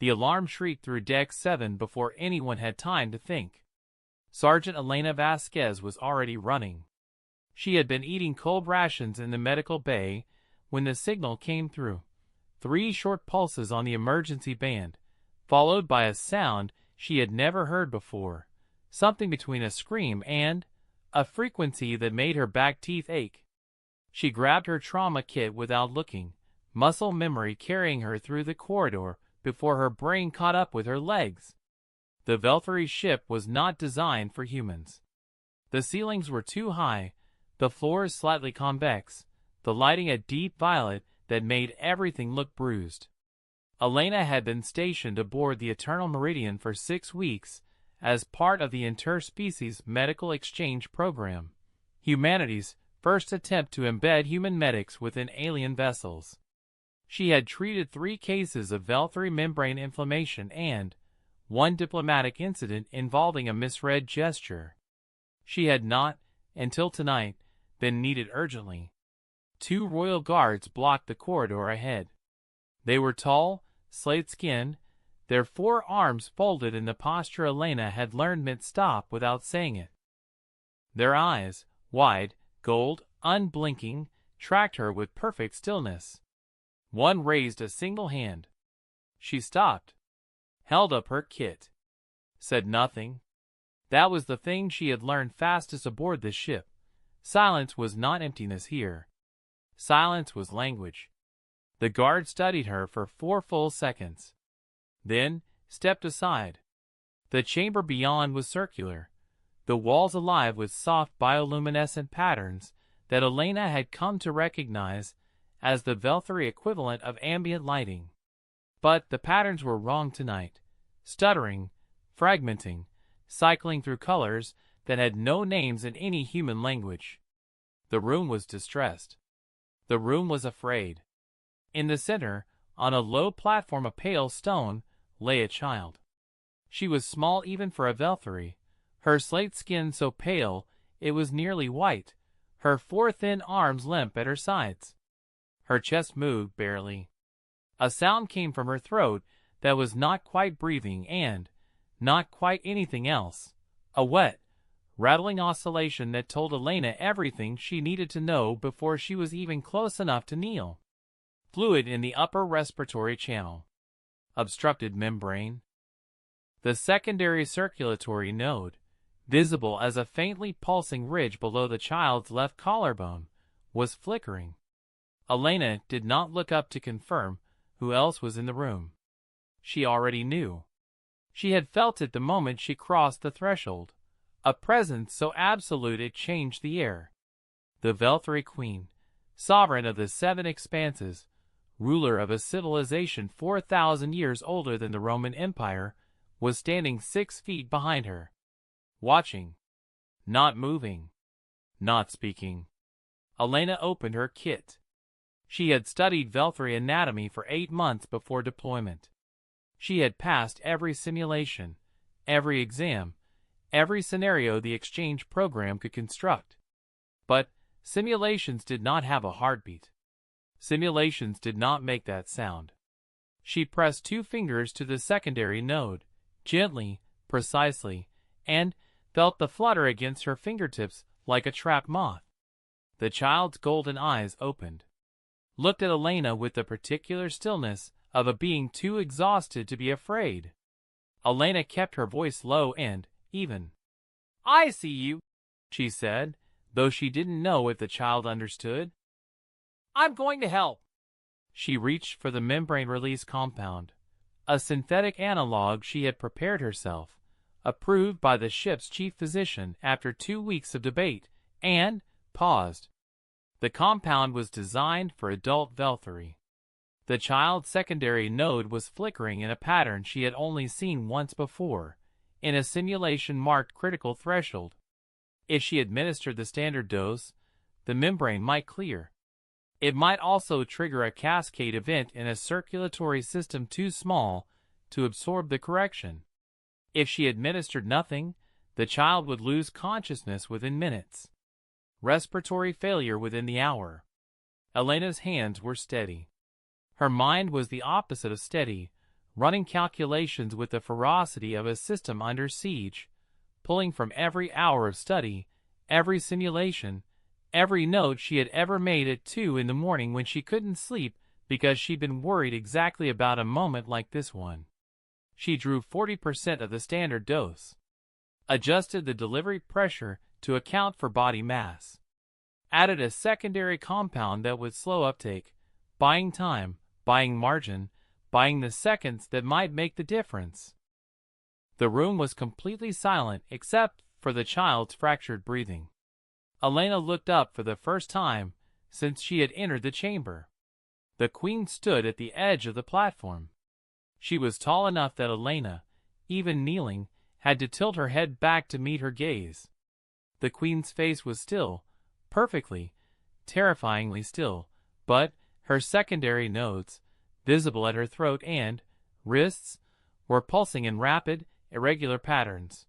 The alarm shrieked through Deck 7 before anyone had time to think. Sergeant Elena Vasquez was already running. She had been eating cold rations in the medical bay when the signal came through. 3 short pulses on the emergency band, followed by a sound she had never heard before, something between a scream and a frequency that made her back teeth ache. She grabbed her trauma kit without looking, muscle memory carrying her through the corridor before her brain caught up with her legs. The Veltari ship was not designed for humans. The ceilings were too high, the floors slightly convex, the lighting a deep violet that made everything look bruised. Elena had been stationed aboard the Eternal Meridian for 6 weeks as part of the Interspecies Medical Exchange Program, humanity's first attempt to embed human medics within alien vessels. She had treated 3 cases of Veltari membrane inflammation and 1 diplomatic incident involving a misread gesture. She had not, until tonight, been needed urgently. 2 royal guards blocked the corridor ahead. They were tall, slate-skinned, their 4 arms folded in the posture Elena had learned meant stop without saying it. Their eyes, wide, gold, unblinking, tracked her with perfect stillness. One raised a single hand. She stopped, held up her kit, said nothing. That was the thing she had learned fastest aboard this ship. Silence was not emptiness here. Silence was language. The guard studied her for 4 full seconds, then stepped aside. The chamber beyond was circular, the walls alive with soft bioluminescent patterns that Elena had come to recognize as the Veltari equivalent of ambient lighting. But the patterns were wrong tonight, stuttering, fragmenting, cycling through colors that had no names in any human language. The room was distressed. The room was afraid. In the center, on a low platform of pale stone, lay a child. She was small even for a Veltari, her slate skin so pale it was nearly white, her 4 thin arms limp at her sides. Her chest moved barely. A sound came from her throat that was not quite breathing and not quite anything else. A wet, rattling oscillation that told Elena everything she needed to know before she was even close enough to kneel. Fluid in the upper respiratory channel. Obstructed membrane. The secondary circulatory node, visible as a faintly pulsing ridge below the child's left collarbone, was flickering. Elena did not look up to confirm who else was in the room. She already knew. She had felt it the moment she crossed the threshold, a presence so absolute it changed the air. The Veltari Queen, sovereign of the 7 expanses, ruler of a civilization 4,000 years older than the Roman Empire, was standing 6 feet behind her, watching, not moving, not speaking. Elena opened her kit. She had studied Veltari anatomy for 8 months before deployment. She had passed every simulation, every exam, every scenario the exchange program could construct. But simulations did not have a heartbeat. Simulations did not make that sound. She pressed 2 fingers to the secondary node, gently, precisely, and felt the flutter against her fingertips like a trapped moth. The child's golden eyes opened, looked at Elena with the particular stillness of a being too exhausted to be afraid. Elena kept her voice low and even. "I see you," she said, though she didn't know if the child understood. "I'm going to help." She reached for the membrane release compound, a synthetic analog she had prepared herself, approved by the ship's chief physician after 2 weeks of debate, and paused. The compound was designed for adult Veltari. The child's secondary node was flickering in a pattern she had only seen once before, in a simulation marked critical threshold. If she administered the standard dose, the membrane might clear. It might also trigger a cascade event in a circulatory system too small to absorb the correction. If she administered nothing, the child would lose consciousness within minutes. Respiratory failure within the hour. Elena's hands were steady. Her mind was the opposite of steady, running calculations with the ferocity of a system under siege, pulling from every hour of study, every simulation, every note she had ever made at 2 in the morning when she couldn't sleep because she'd been worried exactly about a moment like this one. She drew 40% of the standard dose, adjusted the delivery pressure to account for body mass, added a secondary compound that would slow uptake, buying time, buying margin, buying the seconds that might make the difference. The room was completely silent except for the child's fractured breathing. Elena looked up for the first time since she had entered the chamber. The queen stood at the edge of the platform. She was tall enough that Elena, even kneeling, had to tilt her head back to meet her gaze. The queen's face was still, perfectly, terrifyingly still, but her secondary nodes, visible at her throat and wrists, were pulsing in rapid, irregular patterns.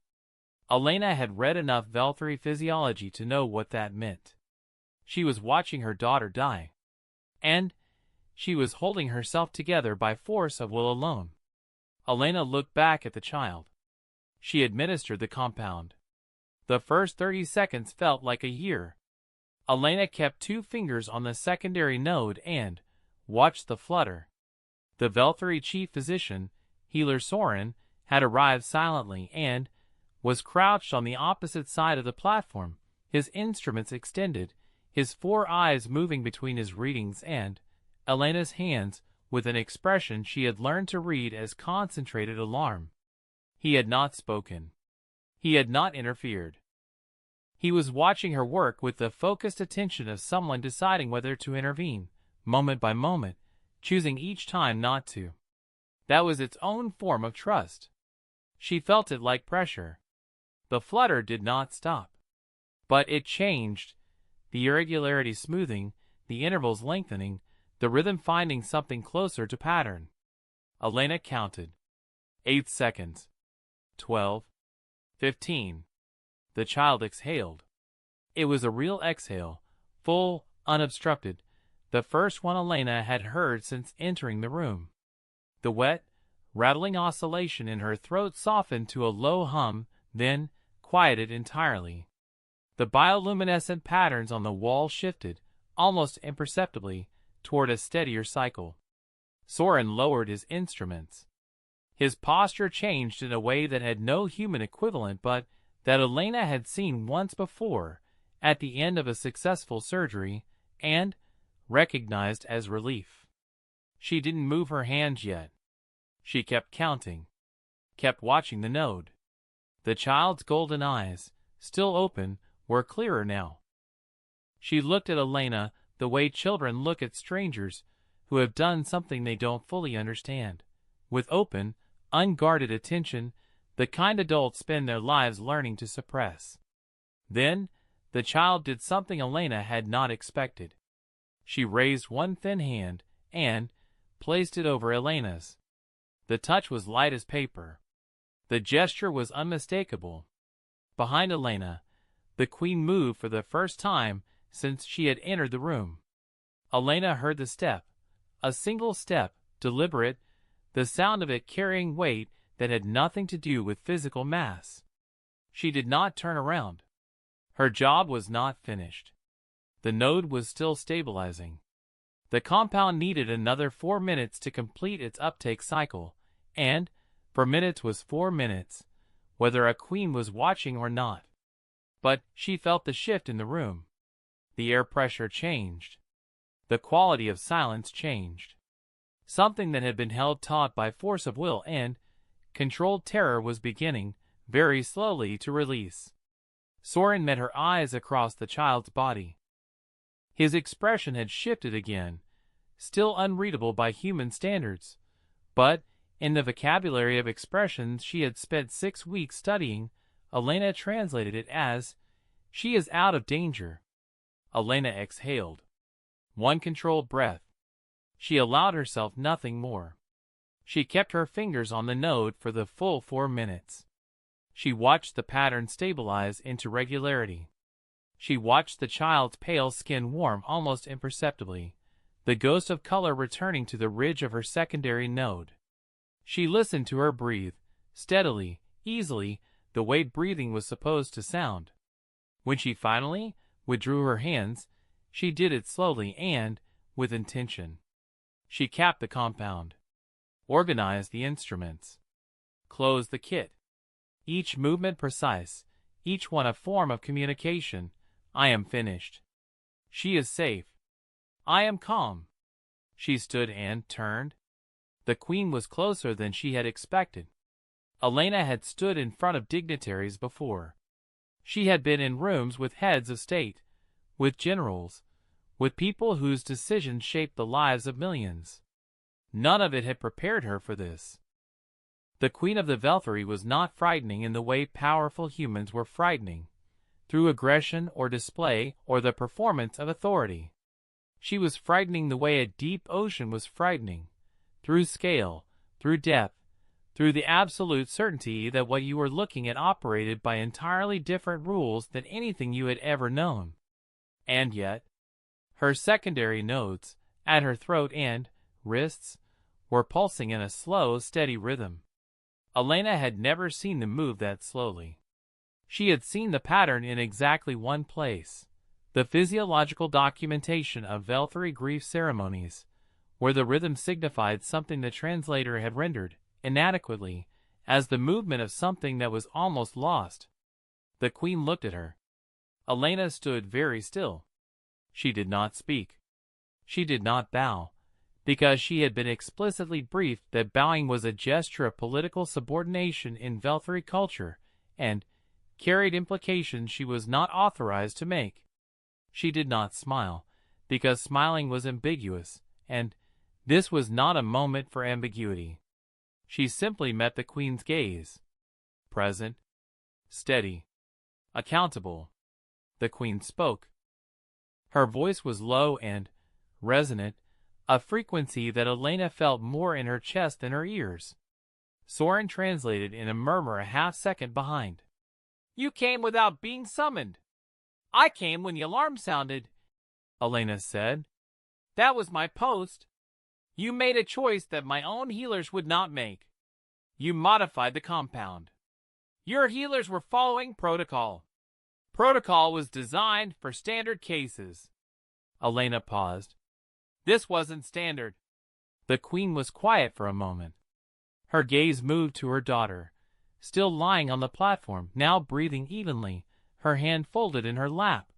Elena had read enough Velthari physiology to know what that meant. She was watching her daughter die. And she was holding herself together by force of will alone. Elena looked back at the child. She administered the compound. The first 30 seconds felt like a year. Elena kept 2 fingers on the secondary node and watched the flutter. The Velthari chief physician, Healer Soren, had arrived silently and was crouched on the opposite side of the platform, his instruments extended, his 4 eyes moving between his readings and Elena's hands with an expression she had learned to read as concentrated alarm. He had not spoken. He had not interfered. He was watching her work with the focused attention of someone deciding whether to intervene, moment by moment, choosing each time not to. That was its own form of trust. She felt it like pressure. The flutter did not stop. But it changed, the irregularity smoothing, the intervals lengthening, the rhythm finding something closer to pattern. Elena counted. 8 seconds. 12. 15. The child exhaled. It was a real exhale, full, unobstructed, the first one Elena had heard since entering the room. The wet, rattling oscillation in her throat softened to a low hum, then quieted entirely. The bioluminescent patterns on the wall shifted, almost imperceptibly, toward a steadier cycle. Soren lowered his instruments. His posture changed in a way that had no human equivalent but that Elena had seen once before at the end of a successful surgery and recognized as relief. She didn't move her hands yet. She kept counting, kept watching the node. The child's golden eyes, still open, were clearer now. She looked at Elena the way children look at strangers who have done something they don't fully understand, with open, unguarded attention, the kind adults spend their lives learning to suppress. Then, the child did something Elena had not expected. She raised one thin hand and placed it over Elena's. The touch was light as paper. The gesture was unmistakable. Behind Elena, the queen moved for the first time since she had entered the room. Elena heard the step, a single step, deliberate, the sound of it carrying weight that had nothing to do with physical mass. She did not turn around. Her job was not finished. The node was still stabilizing. The compound needed another 4 minutes to complete its uptake cycle, and, for minutes was 4 minutes, whether a queen was watching or not. But she felt the shift in the room. The air pressure changed. The quality of silence changed. Something that had been held taut by force of will and controlled terror was beginning, very slowly, to release. Soren met her eyes across the child's body. His expression had shifted again, still unreadable by human standards, but in the vocabulary of expressions she had spent 6 weeks studying, Elena translated it as, "She is out of danger." Elena exhaled. One controlled breath. She allowed herself nothing more. She kept her fingers on the node for the full 4 minutes. She watched the pattern stabilize into regularity. She watched the child's pale skin warm almost imperceptibly, the ghost of color returning to the ridge of her secondary node. She listened to her breathe, steadily, easily, the way breathing was supposed to sound. When she finally withdrew her hands, she did it slowly and with intention. She capped the compound, organized the instruments, closed the kit. Each movement precise, each one a form of communication. I am finished. She is safe. I am calm. She stood and turned. The queen was closer than she had expected. Elena had stood in front of dignitaries before. She had been in rooms with heads of state, with generals, with people whose decisions shaped the lives of millions. None of it had prepared her for this. The Queen of the Veltari was not frightening in the way powerful humans were frightening, through aggression or display or the performance of authority. She was frightening the way a deep ocean was frightening, through scale, through depth, through the absolute certainty that what you were looking at operated by entirely different rules than anything you had ever known. And yet, her secondary nodes, at her throat and wrists, were pulsing in a slow, steady rhythm. Elena had never seen them move that slowly. She had seen the pattern in exactly one place, the physiological documentation of Veltari grief ceremonies, where the rhythm signified something the translator had rendered, inadequately, as the movement of something that was almost lost. The queen looked at her. Elena stood very still. She did not speak. She did not bow, because she had been explicitly briefed that bowing was a gesture of political subordination in Veltari culture, and carried implications she was not authorized to make. She did not smile, because smiling was ambiguous, and this was not a moment for ambiguity. She simply met the queen's gaze. Present, steady, accountable. The queen spoke. Her voice was low and resonant, a frequency that Elena felt more in her chest than her ears. Soren translated in a murmur a half-second behind. "You came without being summoned. I came when the alarm sounded," Elena said. "That was my post. You made a choice that my own healers would not make. You modified the compound. Your healers were following protocol. Protocol was designed for standard cases." Elena paused. This wasn't standard. The queen was quiet for a moment. Her gaze moved to her daughter, still lying on the platform, now breathing evenly, her hand folded in her lap,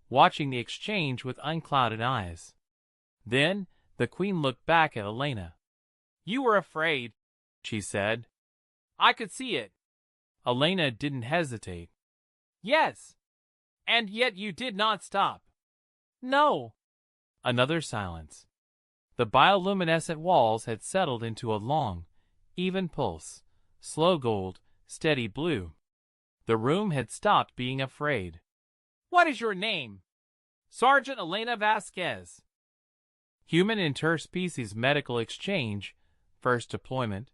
watching the exchange with unclouded eyes. Then the queen looked back at Elena. "You were afraid," she said. "I could see it." Elena didn't hesitate. "Yes. And yet you did not stop." "No." Another silence. The bioluminescent walls had settled into a long, even pulse, slow gold, steady blue. The room had stopped being afraid. "What is your name?" "Sergeant Elena Vasquez." Human interspecies medical exchange, first deployment.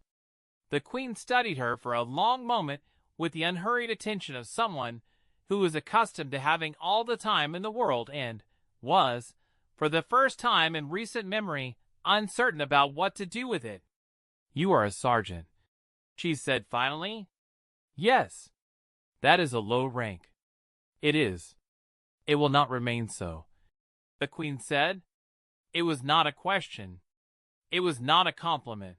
The queen studied her for a long moment with the unhurried attention of someone who was accustomed to having all the time in the world and was, for the first time in recent memory, uncertain about what to do with it. "You are a sergeant," she said finally. "Yes. That is a low rank." "It is. It will not remain so," the queen said. It was not a question. It was not a compliment.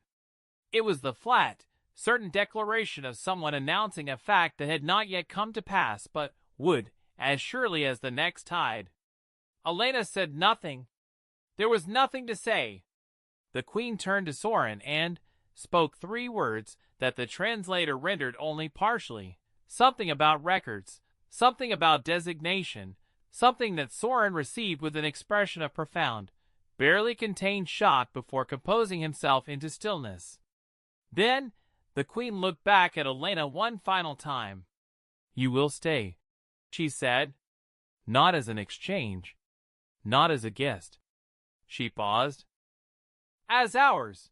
It was the flat, certain declaration of someone announcing a fact that had not yet come to pass but would, as surely as the next tide. Elena said nothing. There was nothing to say. The queen turned to Soren and spoke 3 words that the translator rendered only partially. Something about records, something about designation, something that Soren received with an expression of profound, barely contained shock before composing himself into stillness. Then the queen looked back at Elena one final time. "You will stay," she said. "Not as an exchange. Not as a guest." She paused. "As ours."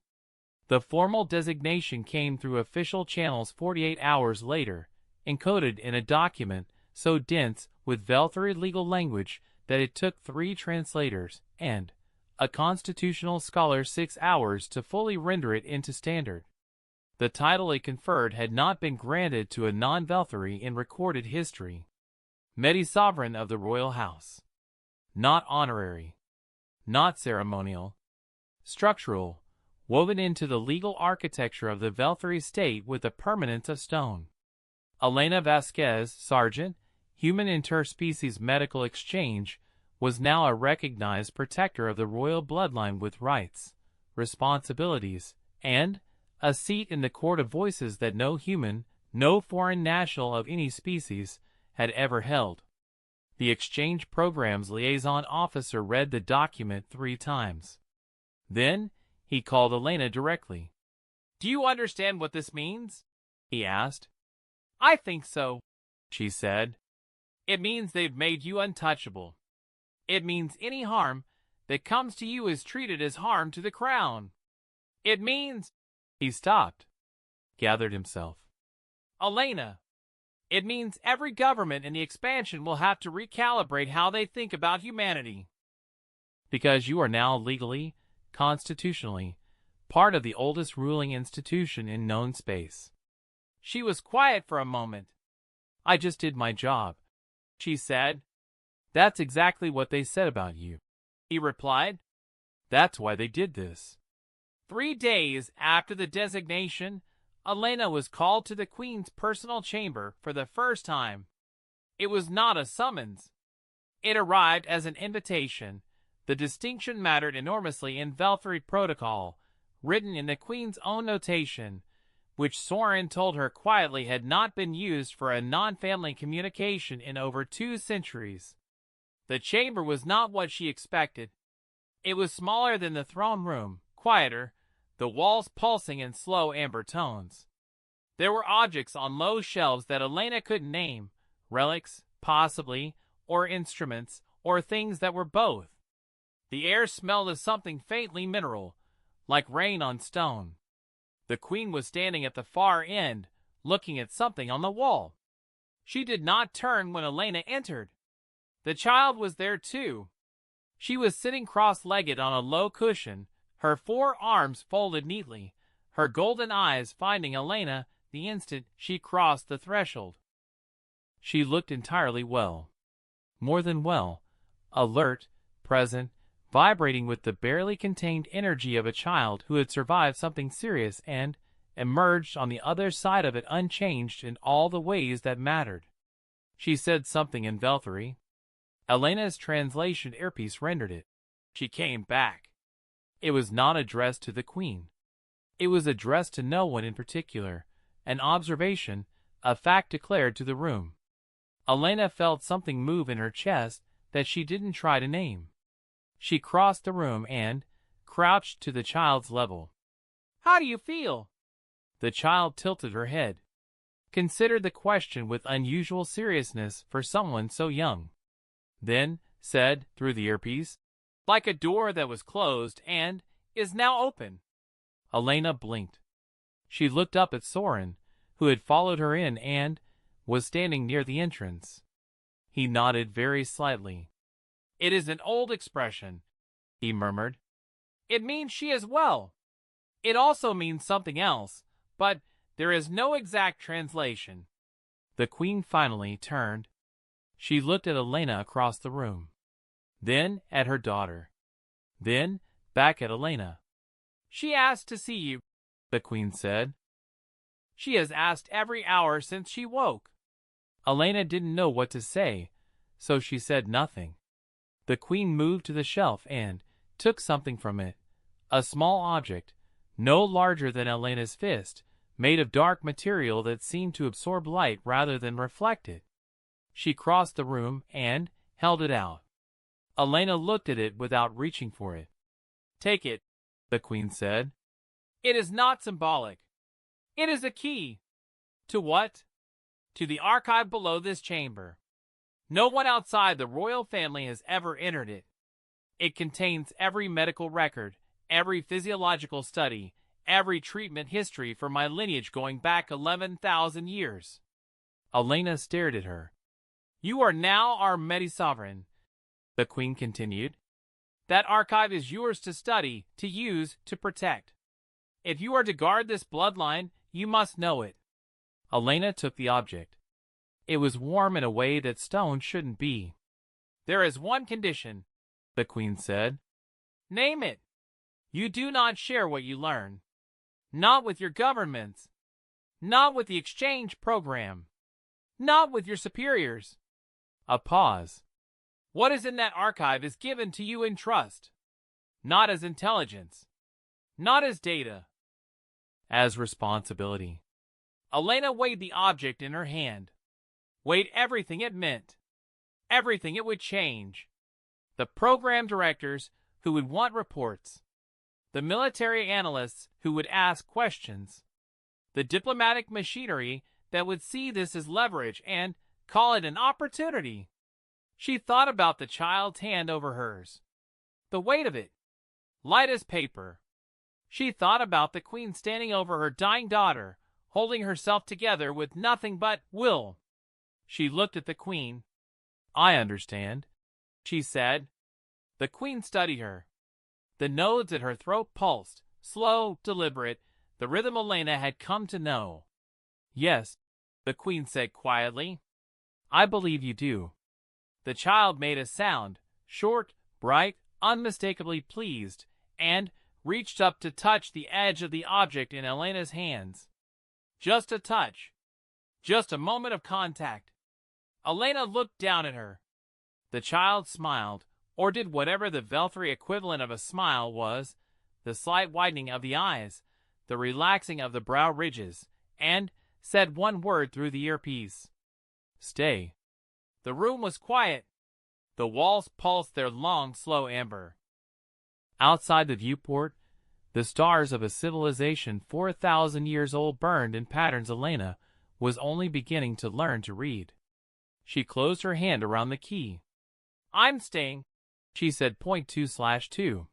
The formal designation came through official channels 48 hours later, encoded in a document so dense with Veltari legal language that it took 3 translators and a constitutional scholar 6 hours to fully render it into standard. The title it conferred had not been granted to a non-Velthari in recorded history. Medi-Sovereign of the Royal House. Not honorary. Not ceremonial. Structural, woven into the legal architecture of the Velthari state with the permanence of stone. Elena Vasquez, Sergeant, Human Interspecies Medical Exchange, was now a recognized protector of the royal bloodline with rights, responsibilities, and a seat in the court of voices that no human, no foreign national of any species, had ever held. The exchange program's liaison officer read the document 3 times. Then, he called Elena directly. "Do you understand what this means?" he asked. "I think so," she said. "It means they've made you untouchable. It means any harm that comes to you is treated as harm to the crown. It means—" He stopped, gathered himself. "Elena, it means every government in the expansion will have to recalibrate how they think about humanity. Because you are now legally, constitutionally, part of the oldest ruling institution in known space." She was quiet for a moment. "I just did my job," she said. "That's exactly what they said about you," he replied. "That's why they did this." 3 days after the designation, Elena was called to the Queen's personal chamber for the first time. It was not a summons. It arrived as an invitation. The distinction mattered enormously in Velthari protocol, written in the Queen's own notation, which Soren told her quietly had not been used for a non-family communication in over 2 centuries. The chamber was not what she expected. It was smaller than the throne room, quieter, the walls pulsing in slow amber tones. There were objects on low shelves that Elena couldn't name, relics, possibly, or instruments, or things that were both. The air smelled of something faintly mineral, like rain on stone. The Queen was standing at the far end, looking at something on the wall. She did not turn when Elena entered. The child was there too. She was sitting cross-legged on a low cushion, her 4 arms folded neatly, her golden eyes finding Elena the instant she crossed the threshold. She looked entirely well. More than well. Alert, present, vibrating with the barely contained energy of a child who had survived something serious and emerged on the other side of it unchanged in all the ways that mattered. She said something in Velthari. Elena's translation earpiece rendered it. She came back. It was not addressed to the Queen. It was addressed to no one in particular, an observation, a fact declared to the room. Elena felt something move in her chest that she didn't try to name. She crossed the room and crouched to the child's level. "How do you feel?" The child tilted her head, considered the question with unusual seriousness for someone so young. Then said, through the earpiece, "Like a door that was closed and is now open." Elena blinked. She looked up at Soren, who had followed her in and was standing near the entrance. He nodded very slightly. "It is an old expression," he murmured. "It means she is well. It also means something else, but there is no exact translation." The Queen finally turned. She looked at Elena across the room, then at her daughter, then back at Elena. "She asked to see you," the Queen said. "She has asked every hour since she woke." Elena didn't know what to say, so she said nothing. The Queen moved to the shelf and took something from it, a small object, no larger than Elena's fist, made of dark material that seemed to absorb light rather than reflect it. She crossed the room and held it out. Elena looked at it without reaching for it. "Take it," the Queen said. "It is not symbolic. It is a key." "To what?" "To the archive below this chamber. No one outside the royal family has ever entered it. It contains every medical record, every physiological study, every treatment history for my lineage going back 11,000 years." Elena stared at her. "You are now our Medi-Sovereign," the Queen continued. "That archive is yours to study, to use, to protect. If you are to guard this bloodline, You must know it. Elena took the object. It was warm in a way that stone shouldn't be. There is one condition, the queen said. Name it. You do not share what you learn. Not with your governments. Not with the exchange program. Not with your superiors. A pause. What is in that archive is given to you in trust. Not as intelligence. Not as data. As responsibility. Elena weighed the object in her hand. Weighed everything it meant. Everything it would change. The program directors who would want reports. The military analysts who would ask questions. The diplomatic machinery that would see this as leverage and call it an opportunity. She thought about the child's hand over hers. The weight of it. Light as paper. She thought about the queen standing over her dying daughter, holding herself together with nothing but will. She looked at the queen. I understand, she said. The queen studied her. The nodes at her throat pulsed, slow, deliberate, the rhythm Elena had come to know. Yes, the queen said quietly. I believe you do. The child made a sound, short, bright, unmistakably pleased, and reached up to touch the edge of the object in Elena's hands. Just a touch. Just a moment of contact. Elena looked down at her. The child smiled, or did whatever the Veltri equivalent of a smile was, the slight widening of the eyes, the relaxing of the brow ridges, and said one word through the earpiece. Stay. The room was quiet. The walls pulsed their long, slow amber. Outside the viewport, the stars of a civilization 4,000 years old burned in patterns Elena was only beginning to learn to read. She closed her hand around the key. I'm staying, she said. 2/2.